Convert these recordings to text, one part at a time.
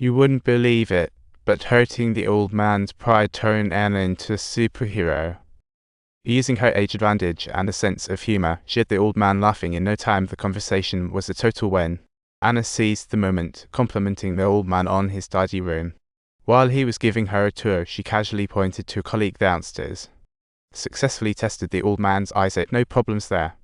You wouldn't believe it, but hurting the old man's pride turned Anna into a superhero. Using her age advantage and a sense of humor, she had the old man laughing in no time. The conversation was a total win. Anna seized the moment, complimenting the old man on his tidy room. While he was giving her a tour, she casually pointed to a colleague downstairs. Successfully tested the old man's eyesight, no problems there.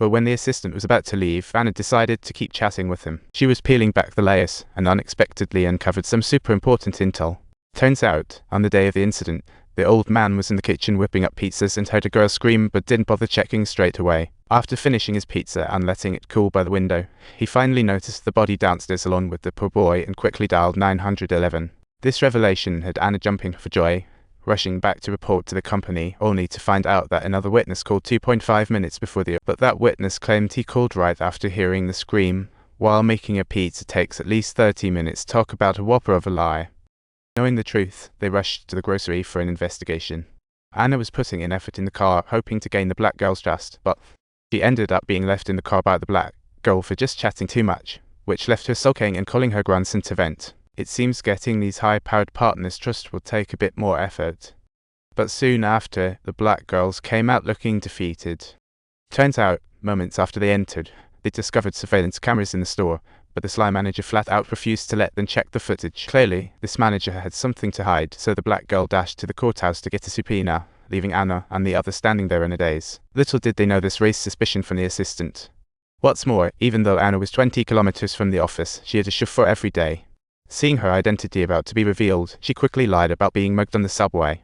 But when the assistant was about to leave, Anna decided to keep chatting with him. She was peeling back the layers and unexpectedly uncovered some super important intel. Turns out, on the day of the incident, the old man was in the kitchen whipping up pizzas and heard a girl scream but didn't bother checking straight away. After finishing his pizza and letting it cool by the window, he finally noticed the body downstairs along with the poor boy and quickly dialed 911. This revelation had Anna jumping for joy, rushing back to report to the company, only to find out that another witness called 2.5 minutes before but that witness claimed he called right after hearing the scream. While making a pizza takes at least 30 minutes, talk about a whopper of a lie. Knowing the truth, they rushed to the grocery for an investigation. Anna was putting an effort in the car, hoping to gain the black girl's trust, but she ended up being left in the car by the black girl for just chatting too much, which left her sulking and calling her grandson to vent. It seems getting these high-powered partners' trust will take a bit more effort. But soon after, the black girls came out looking defeated. Turns out, moments after they entered, they discovered surveillance cameras in the store, but the sly manager flat out refused to let them check the footage. Clearly, this manager had something to hide, so the black girl dashed to the courthouse to get a subpoena, leaving Anna and the others standing there in a daze. Little did they know this raised suspicion from the assistant. What's more, even though Anna was 20 kilometers from the office, she had a chauffeur every day. Seeing her identity about to be revealed, she quickly lied about being mugged on the subway.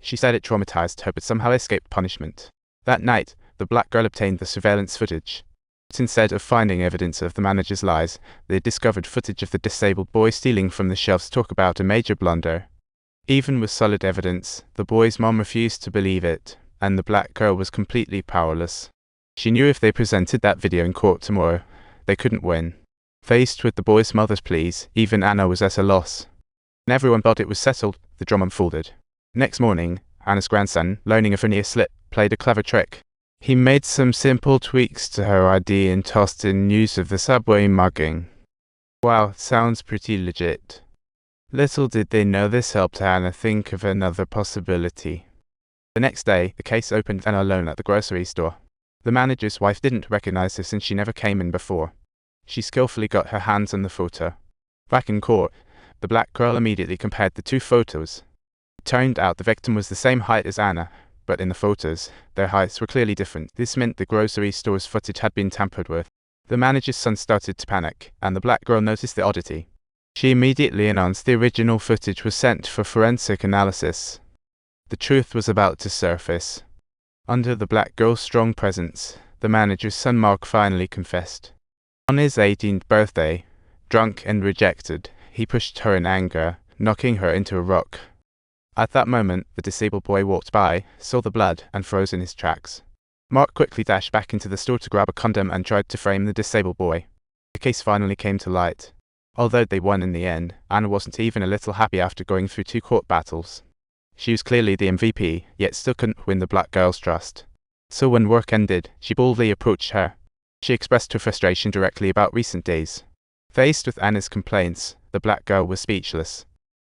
She said it traumatized her but somehow escaped punishment. That night, the black girl obtained the surveillance footage. But instead of finding evidence of the manager's lies, they discovered footage of the disabled boy stealing from the shelves. Talk about a major blunder. Even with solid evidence, the boy's mom refused to believe it, and the black girl was completely powerless. She knew if they presented that video in court tomorrow, they couldn't win. Faced with the boy's mother's pleas, even Anna was at a loss. When everyone thought it was settled, the drama unfolded. Next morning, Anna's grandson, learning a veneer slip, played a clever trick. He made some simple tweaks to her ID and tossed in news of the subway mugging. Wow, sounds pretty legit. Little did they know this helped Anna think of another possibility. The next day, the case opened Anna alone at the grocery store. The manager's wife didn't recognize her since she never came in before. She skillfully got her hands on the photo. Back in court, the black girl immediately compared the two photos. It turned out the victim was the same height as Anna, but in the photos, their heights were clearly different. This meant the grocery store's footage had been tampered with. The manager's son started to panic, and the black girl noticed the oddity. She immediately announced the original footage was sent for forensic analysis. The truth was about to surface. Under the black girl's strong presence, the manager's son Mark finally confessed. On his 18th birthday, drunk and rejected, he pushed her in anger, knocking her into a rock. At that moment, the disabled boy walked by, saw the blood, and froze in his tracks. Mark quickly dashed back into the store to grab a condom and tried to frame the disabled boy. The case finally came to light. Although they won in the end, Anna wasn't even a little happy after going through 2 court battles. She was clearly the MVP, yet still couldn't win the black girl's trust. So when work ended, she boldly approached her. She expressed her frustration directly about recent days. Faced with Anna's complaints, the black girl was speechless.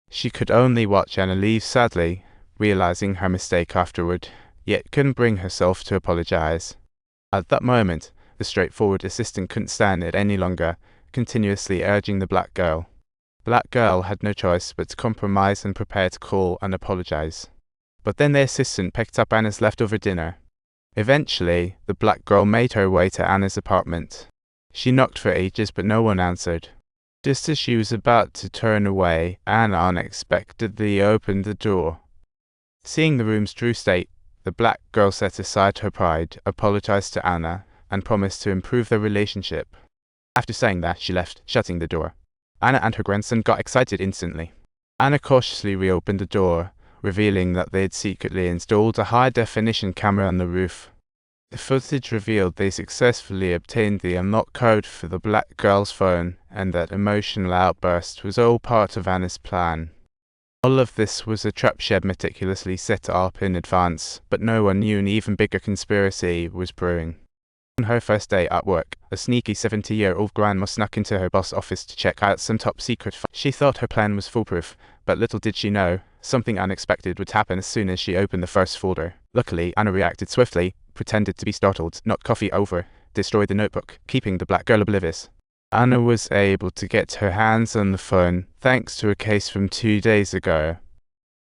She could only watch Anna leave sadly, realizing her mistake afterward, yet couldn't bring herself to apologize. At that moment, the straightforward assistant couldn't stand it any longer, continuously urging the black girl. The black girl had no choice but to compromise and prepare to call and apologize. But then the assistant picked up Anna's leftover dinner. Eventually, the black girl made her way to Anna's apartment. She knocked for ages but no one answered. Just as she was about to turn away, Anna unexpectedly opened the door. Seeing the room's true state, the black girl set aside her pride, apologized to Anna, and promised to improve their relationship. After saying that, she left, shutting the door. Anna and her grandson got excited instantly. Anna cautiously reopened the door, revealing that they had secretly installed a high-definition camera on the roof. The footage revealed they successfully obtained the unlock code for the black girl's phone, and that emotional outburst was all part of Anna's plan. All of this was a trap she had meticulously set up in advance, but no one knew an even bigger conspiracy was brewing. On her first day at work, a sneaky 70-year-old grandma snuck into her boss' office to check out some top-secret files. She thought her plan was foolproof, but little did she know, something unexpected would happen as soon as she opened the first folder. Luckily, Anna reacted swiftly, pretended to be startled, knocked coffee over, destroyed the notebook, keeping the black girl oblivious. Anna was able to get her hands on the phone, thanks to a case from 2 days ago.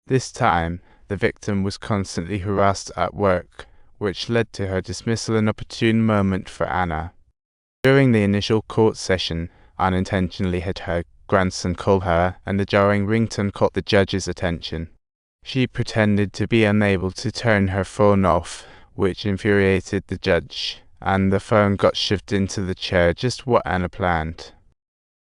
This time, the victim was constantly harassed at work, which led to her dismissal, an opportune moment for Anna. During the initial court session, Anna unintentionally had her grandson call her, and the jarring ringtone caught the judge's attention. She pretended to be unable to turn her phone off, which infuriated the judge, and the phone got shoved into the chair, just what Anna planned.